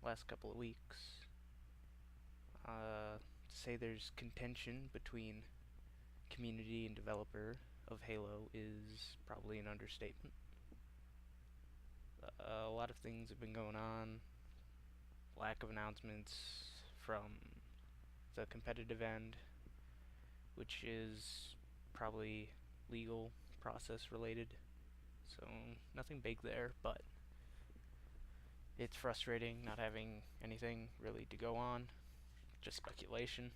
last couple of weeks. To say there's contention between community and developer of Halo is probably an understatement. A lot of things have been going on. Lack of announcements from the competitive end, which is probably legal process related. So nothing big there, but it's frustrating not having anything really to go on. Just speculation.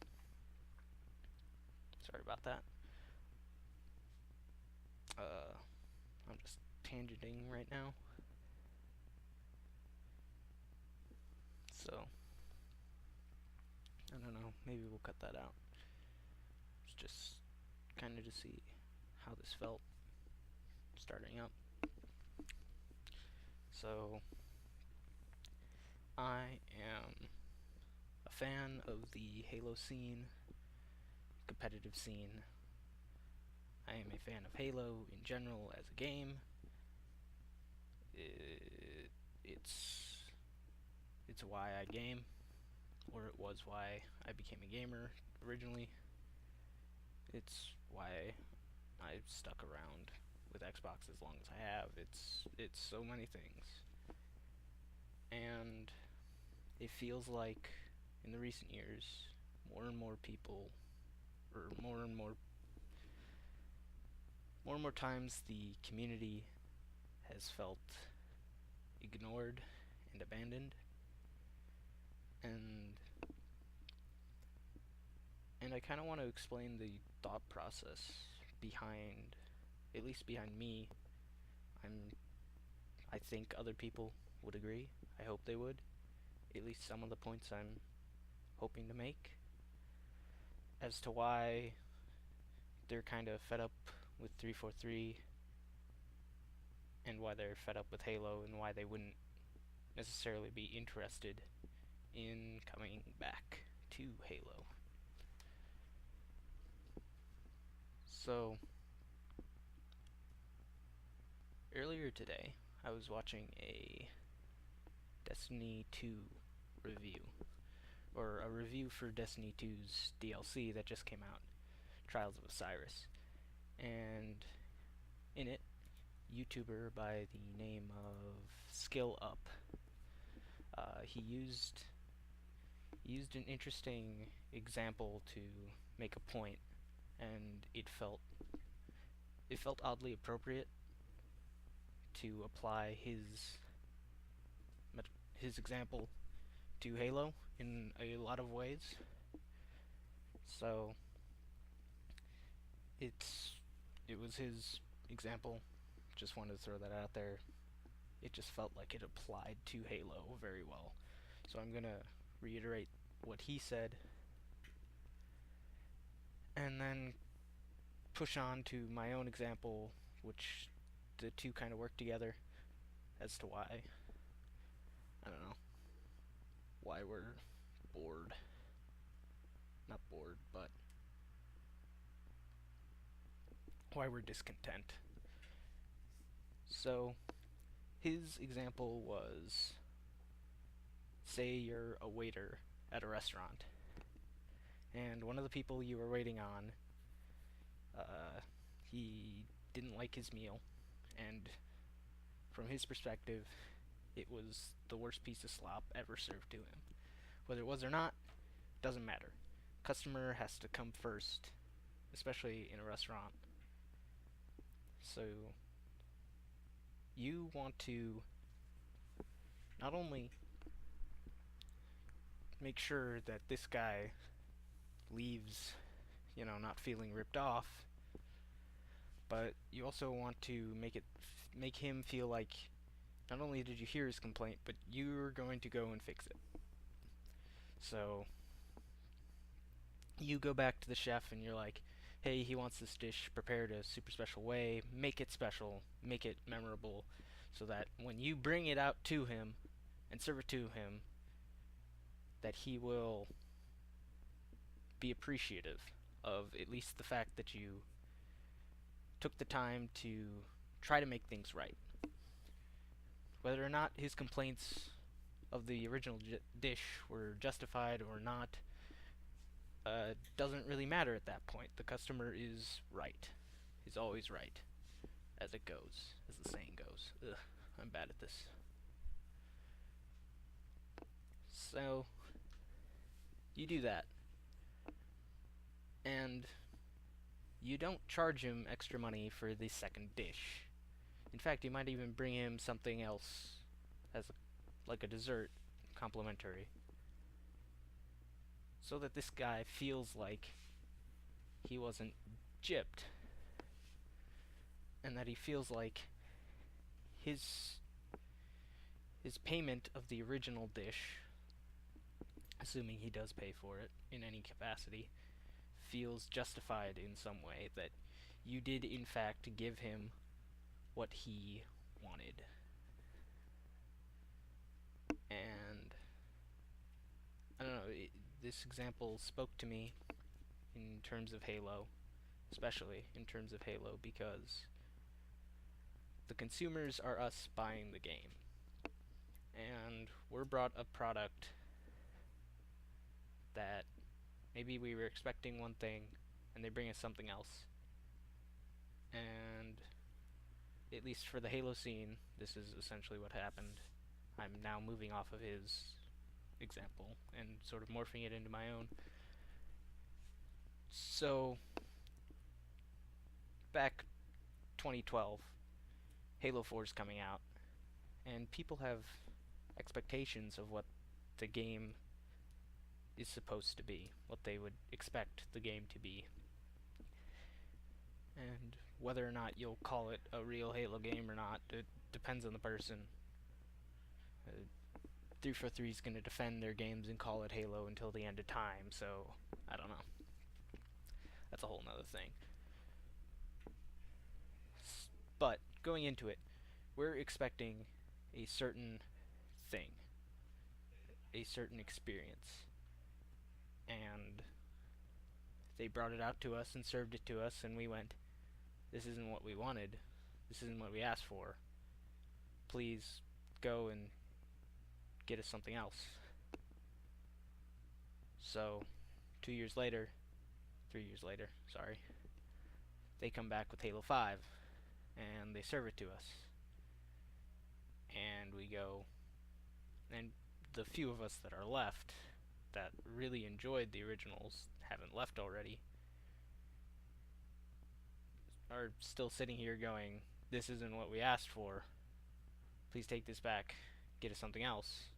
Sorry about that. I'm just tangenting right now. So, I don't know, maybe we'll cut that out. It's just kind of to see how this felt starting up. So, I am a fan of the Halo scene, competitive scene. I am a fan of Halo in general as a game. It's why I game, or it was why I became a gamer originally. It's why I've stuck around with Xbox as long as I have. It's so many things. And it feels like in the recent years, more and more people, or more and more times the community has felt ignored and abandoned. And I kind of want to explain the thought process behind, at least behind me. I think other people would agree. I hope they would. At least some of the points I'm hoping to make as to why they're kind of fed up with 343 and why they're fed up with Halo and why they wouldn't necessarily be interested in coming back to Halo. So, earlier today, I was watching a Destiny 2 review, or a review for Destiny 2's DLC that just came out, Trials of Osiris. And in it, YouTuber by the name of Skill Up, he used an interesting example to make a point, and it felt oddly appropriate to apply his example to Halo in a lot of ways. So it was his example. Just wanted to throw that out there. It just felt like it applied to Halo very well. So I'm gonna reiterate what he said, and then push on to my own example, which the two kind of work together as to why, I don't know, why we're bored. Not bored, but why we're discontent. So, his example was, say you're a waiter at a restaurant, and one of the people you were waiting on, he didn't like his meal, and from his perspective, it was the worst piece of slop ever served to him. Whether it was or not, doesn't matter. Customer has to come first, especially in a restaurant. So, you want to not only make sure that this guy leaves, not feeling ripped off, but you also want to make him feel like not only did you hear his complaint, but you're going to go and fix it. So you go back to the chef and you're like, hey, he wants this dish prepared a super special way. Make it special, make it memorable, so that when you bring it out to him and serve it to him, that he will be appreciative of at least the fact that you took the time to try to make things right. Whether or not his complaints of the original dish were justified or not doesn't really matter at that point. The customer is right. Is always right, as it goes, as the saying goes. Ugh, I'm bad at this. So, you do that. And you don't charge him extra money for the second dish. In fact, you might even bring him something else as like a dessert, complimentary. So that this guy feels like he wasn't gypped. And that he feels like his payment of the original dish, assuming he does pay for it in any capacity, feels justified in some way, that you did in fact give him what he wanted. And I don't know, this example spoke to me in terms of Halo, especially in terms of Halo, because the consumers are us buying the game. And we're brought a product that maybe we were expecting one thing, and they bring us something else. And at least for the Halo scene, this is essentially what happened. I'm now moving off of his example and sort of morphing it into my own. So, back 2012, Halo 4 is coming out, and people have expectations of what the game is supposed to be, what they would expect the game to be. And whether or not you'll call it a real Halo game or not, it depends on the person. 343 is going to defend their games and call it Halo until the end of time, so I don't know. That's a whole nother thing. But going into it, we're expecting a certain thing, a certain experience, and they brought it out to us and served it to us, and we went, this isn't what we wanted, this isn't what we asked for, please go and get us something else. So 3 years later, sorry, they come back with Halo 5 and they serve it to us, and we go, and the few of us that are left that really enjoyed the originals, haven't left already, are still sitting here going, this isn't what we asked for, please take this back, get us something else.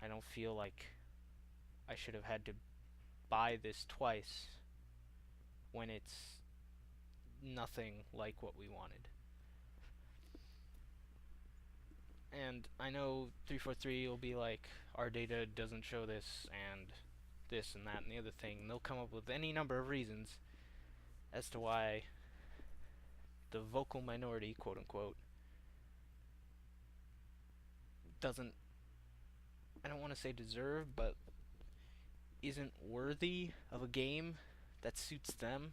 I don't feel like I should have had to buy this twice when it's nothing like what we wanted. And I know 343 will be like, our data doesn't show this, and this and that and the other thing, and they'll come up with any number of reasons as to why the vocal minority, quote unquote, doesn't, I don't want to say deserve, but isn't worthy of a game that suits them.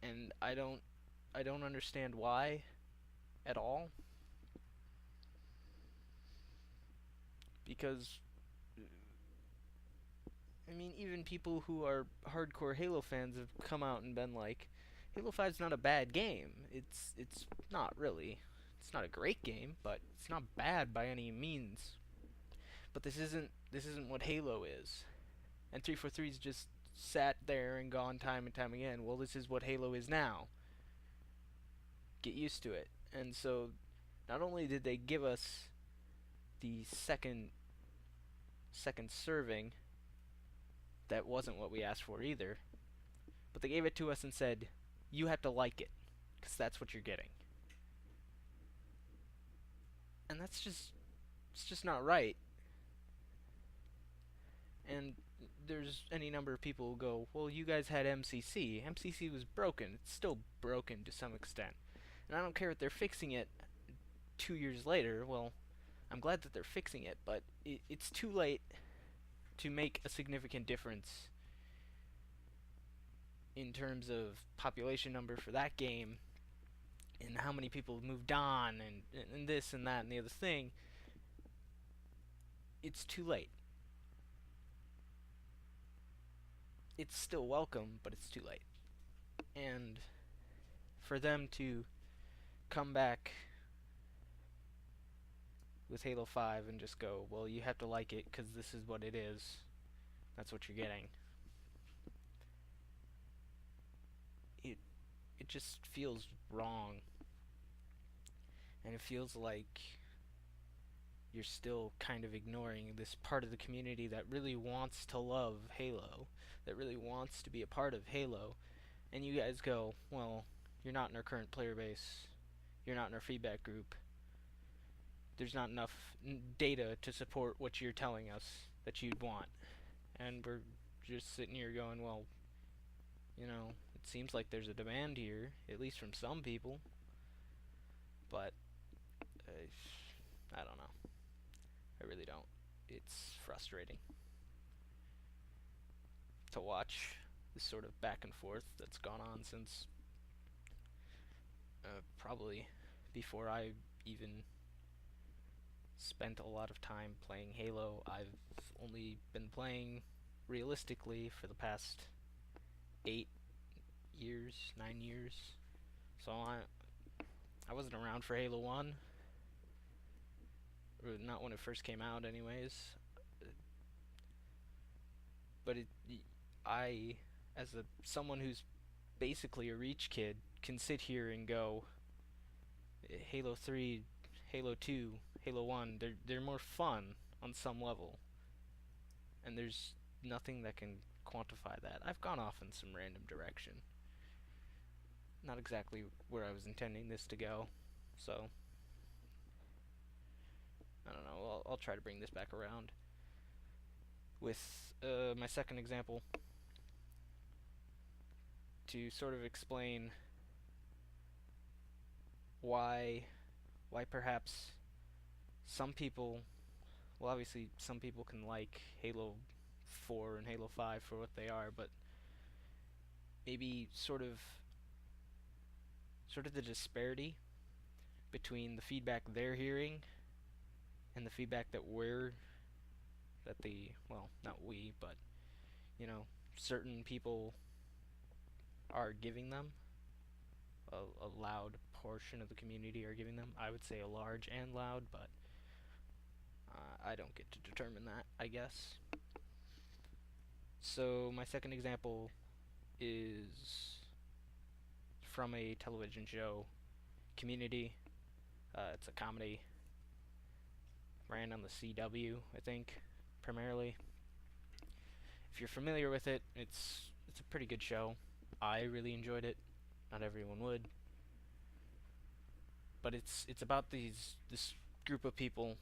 And I don't understand why at all. Because I mean, even people who are hardcore Halo fans have come out and been like, Halo 5's not a bad game. It's not really. It's not a great game, but it's not bad by any means. But this isn't what Halo is. And 343's just sat there and gone time and time again, well, this is what Halo is now. Get used to it. And so not only did they give us the second serving that wasn't what we asked for either, but they gave it to us and said, you have to like it, because that's what you're getting. And that's just, it's just not right. And there's any number of people who go, well, you guys had MCC. MCC was broken. It's still broken to some extent. And I don't care if they're fixing it 2 years later. Well, I'm glad that they're fixing it, but it's too late to make a significant difference in terms of population number for that game, and how many people have moved on, and this and that and the other thing, it's too late. It's still welcome, but it's too late. And for them to come back with Halo 5 and just go, well, you have to like it because this is what it is. That's what you're getting. It just feels wrong. And it feels like you're still kind of ignoring this part of the community that really wants to love Halo, that really wants to be a part of Halo. And you guys go, well, you're not in our current player base. You're not in our feedback group. There's not enough data to support what you're telling us that you'd want. And we're just sitting here going, well, it seems like there's a demand here, at least from some people. But I don't know. I really don't. It's frustrating to watch this sort of back and forth that's gone on since probably before I even spent a lot of time playing Halo. I've only been playing realistically for the past 8 years, 9 years. So I wasn't around for Halo 1. Or not when it first came out anyways. But I, as someone who's basically a Reach kid, can sit here and go, Halo 3, Halo 2, Halo 1, they're more fun on some level. And there's nothing that can quantify that. I've gone off in some random direction. Not exactly where I was intending this to go, so I don't know. I'll try to bring this back around with my second example to sort of explain why perhaps some people, well, obviously some people can like Halo 4 and Halo 5 for what they are, but maybe sort of the disparity between the feedback they're hearing and the feedback that not we, but certain people are giving them, a loud portion of the community are giving them. I would say a large and loud, but I don't get to determine that, I guess. So my second example is from a television show, Community. It's a comedy, ran on the CW, I think, primarily. If you're familiar with it, it's a pretty good show. I really enjoyed it. Not everyone would. But it's about this group of people,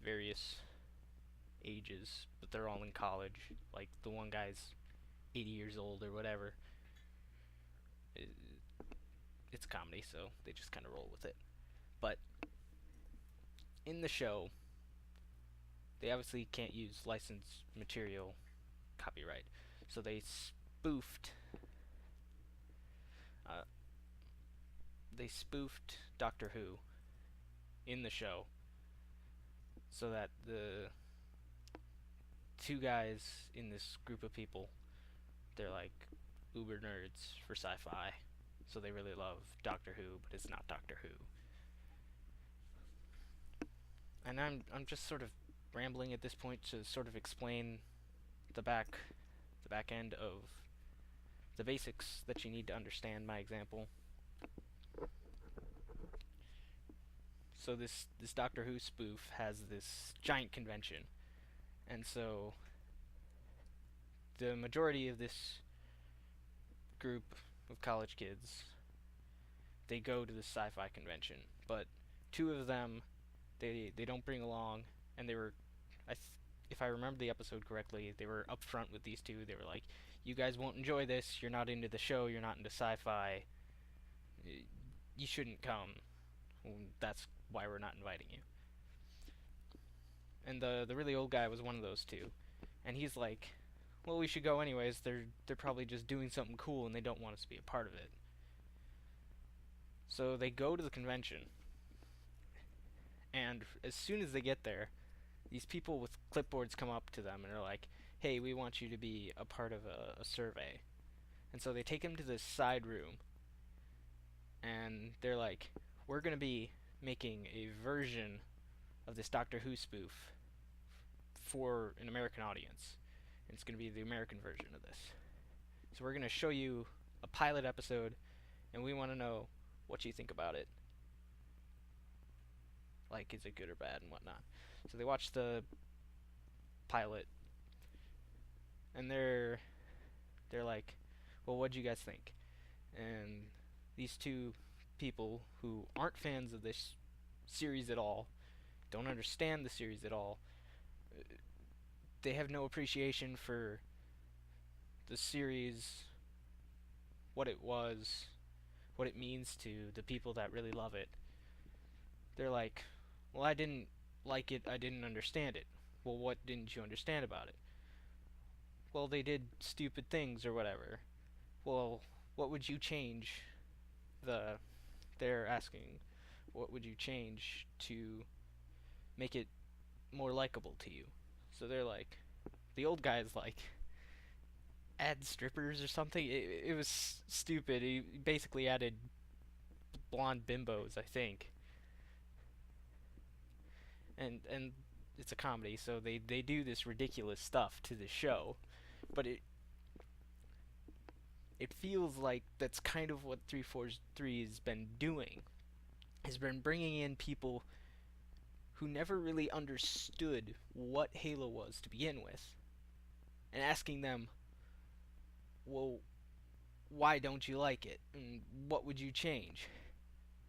various ages, but they're all in college. Like, the one guy's 80 years old or whatever. It's comedy, so they just kind of roll with it. But in the show, they obviously can't use licensed material, copyright, so they spoofed Doctor Who in the show, so that the two guys in this group of people, they're like uber nerds for sci-fi, so they really love Doctor Who, but it's not Doctor Who. And I'm just sort of rambling at this point to sort of explain the back end of the basics that you need to understand my example. So this Doctor Who spoof has this giant convention, and so the majority of this group of college kids, they go to the sci-fi convention, but two of them they don't bring along, and they were, if I remember the episode correctly, they were upfront with these two. They were like, you guys won't enjoy this, you're not into the show, you're not into sci-fi, you shouldn't come. That's why we're not inviting you. And the really old guy was one of those two, and he's like, well, we should go anyways. They're probably just doing something cool and they don't want us to be a part of it. So they go to the convention, And as soon as they get there, these people with clipboards come up to them and are like, "Hey, we want you to be a part of a survey." And so they take him to this side room, and they're like, "We're gonna be making a version of this Doctor Who spoof for an American audience. And it's gonna be the American version of this. So we're gonna show you a pilot episode, and we want to know what you think about it. Like, is it good or bad and whatnot." So they watch the pilot, and they're like, "Well, what'd you guys think?" And these two people who aren't fans of this series at all, don't understand the series at all, they have no appreciation for the series, what it was, what it means to the people that really love it. They're like, "Well, I didn't like it, I didn't understand it." "Well, what didn't you understand about it?" "Well, they did stupid things or whatever." "Well, what would you change?" the They're asking, "What would you change to make it more likable to you?" So they're like, the old guy's like, "Add strippers or something." It was stupid. He basically added blonde bimbos, I think. And it's a comedy, so they do this ridiculous stuff to the show, but it feels like that's kind of what 343 has been doing. Has been bringing in people who never really understood what Halo was to begin with, and asking them, "Well, why don't you like it? And what would you change?"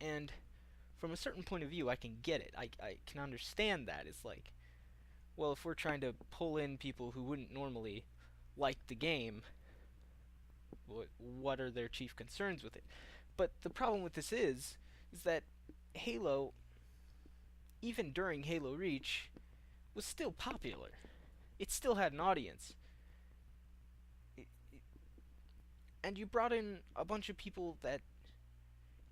And from a certain point of view, I can get it. I can understand that. It's like, well, if we're trying to pull in people who wouldn't normally like the game, what are their chief concerns with it? But the problem with this is that Halo, even during Halo Reach, was still popular. It still had an audience. And you brought in a bunch of people that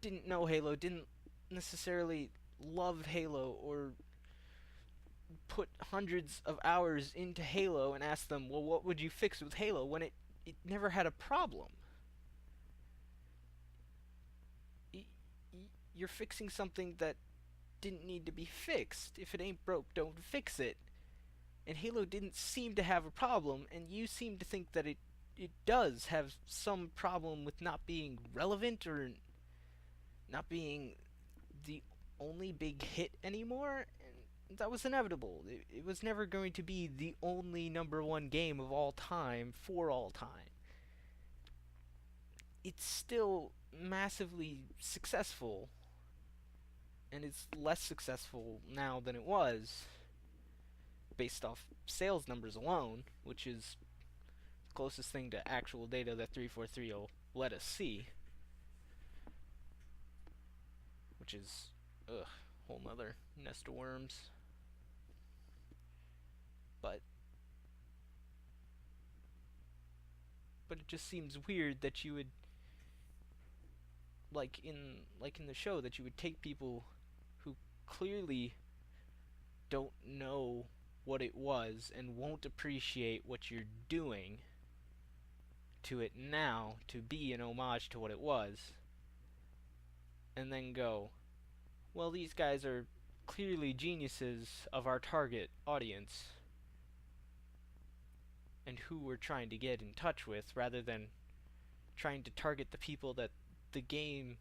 didn't know Halo, didn't necessarily love Halo, or put hundreds of hours into Halo, and asked them, "Well, what would you fix with Halo?" when it never had a problem. You're fixing something that didn't need to be fixed. If it ain't broke, don't fix it. And Halo didn't seem to have a problem, and you seem to think that it does have some problem with not being relevant or not being the only big hit anymore. And that was inevitable. It was never going to be the only number one game of all time for all time. It's still massively successful, and it's less successful now than it was based off sales numbers alone, which is the closest thing to actual data that 343 will let us see, which is, ugh, whole nother nest of worms. But it just seems weird that you would, like in the show, that you would take people who clearly don't know what it was and won't appreciate what you're doing to it now to be an homage to what it was, and then go, "Well, these guys are clearly geniuses of our target audience and who we're trying to get in touch with," rather than trying to target the people that the game,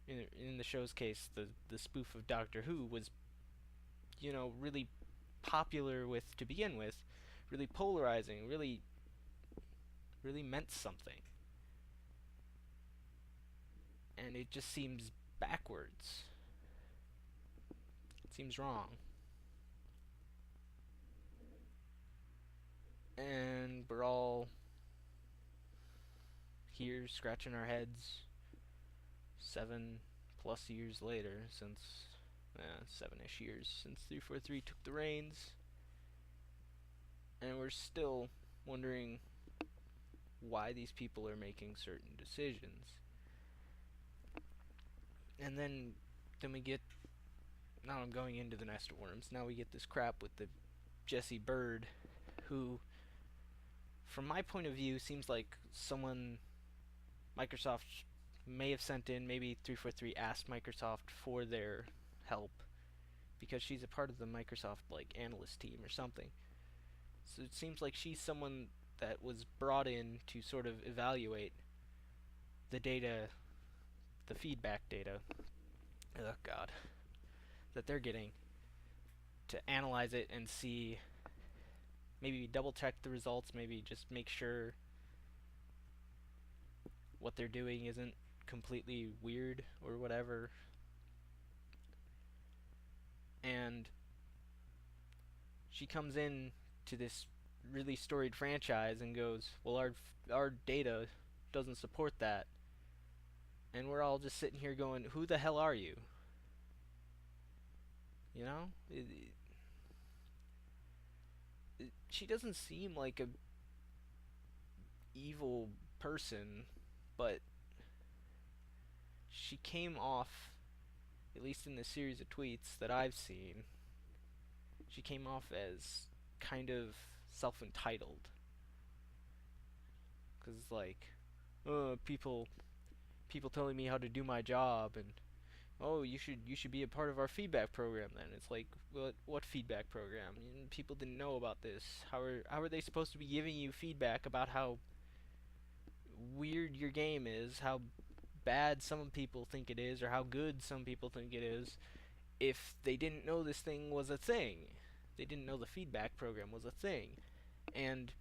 in the show's case, the spoof of Doctor Who, was, really popular with to begin with, really polarizing, really meant something. And it just seems backwards. It seems wrong. And we're all here scratching our heads 7+ years later, since 7-ish years since 343 took the reins, and we're still wondering why these people are making certain decisions. And then we get now I'm going into the Nest of Worms. Now we get this crap with the Jesse Bird, who, from my point of view, seems like someone Microsoft may have sent in. Maybe 343 asked Microsoft for their help because she's a part of the Microsoft analyst team or something. So it seems like she's someone that was brought in to sort of evaluate the data, the feedback data, oh god, that they're getting, to analyze it and see, maybe double check the results, maybe just make sure what they're doing isn't completely weird or whatever. And she comes in to this really storied franchise and goes, well, our data doesn't support that. And we're all just sitting here going, who the hell are you? You know? She doesn't seem like a evil person, but she came off, at least in the series of tweets that I've seen, she came off as kind of self-entitled. Because, people telling me how to do my job, and oh, you should be a part of our feedback program then. It's like, what feedback program? People didn't know about this. How are they supposed to be giving you feedback about how weird your game is, how bad some people think it is, or how good some people think it is, if they didn't know this thing was a thing? They didn't know the feedback program was a thing. And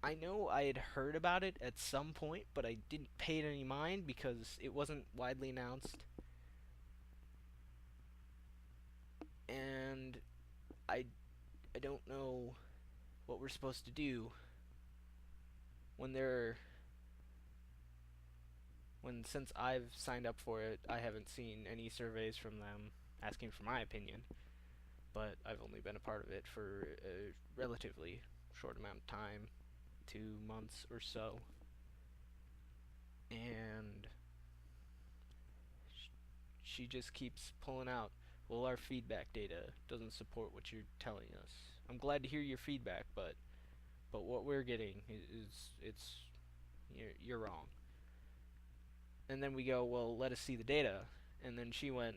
I know I had heard about it at some point, but I didn't pay it any mind because it wasn't widely announced. And I don't know what we're supposed to do when since I've signed up for it, I haven't seen any surveys from them asking for my opinion, but I've only been a part of it for a relatively short amount of time, 2 months or so, and she just keeps pulling out, well, our feedback data doesn't support what you're telling us. I'm glad to hear your feedback, but what we're getting is you're wrong. And then we go, well, let us see the data. And then she went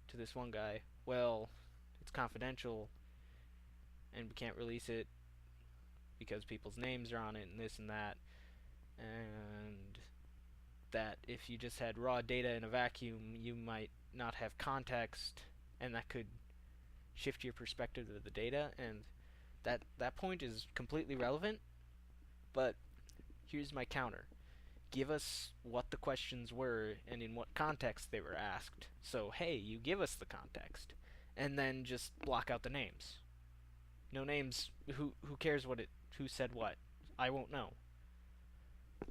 to this one guy, well, it's confidential and we can't release it because people's names are on it and this and that. And that if you just had raw data in a vacuum, you might not have context, and that could shift your perspective of the data. And that point is completely relevant, but here's my counter. Give us what the questions were and in what context they were asked. So, hey, you give us the context. And then just block out the names. No names. Who cares who said what? I won't know.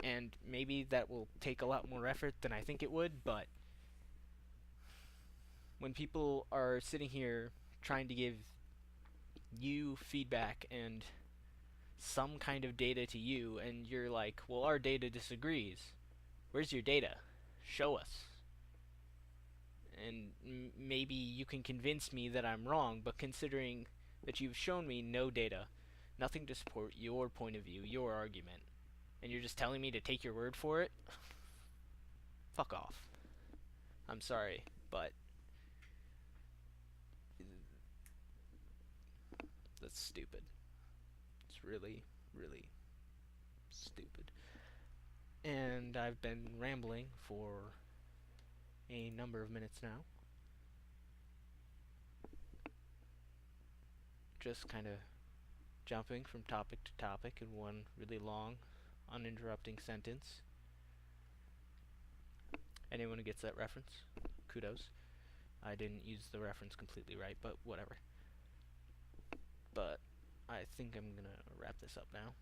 And maybe that will take a lot more effort than I think it would, but when people are sitting here trying to give you feedback and some kind of data to you, and you're like, well, our data disagrees. Where's your data? Show us. And maybe you can convince me that I'm wrong, but considering that you've shown me no data, nothing to support your point of view, your argument, and you're just telling me to take your word for it, fuck off. I'm sorry, but that's stupid. It's really, really stupid. And I've been rambling for a number of minutes now. Just kind of jumping from topic to topic in one really long, uninterrupting sentence. Anyone who gets that reference, kudos. I didn't use the reference completely right, but whatever. But I think I'm gonna wrap this up now.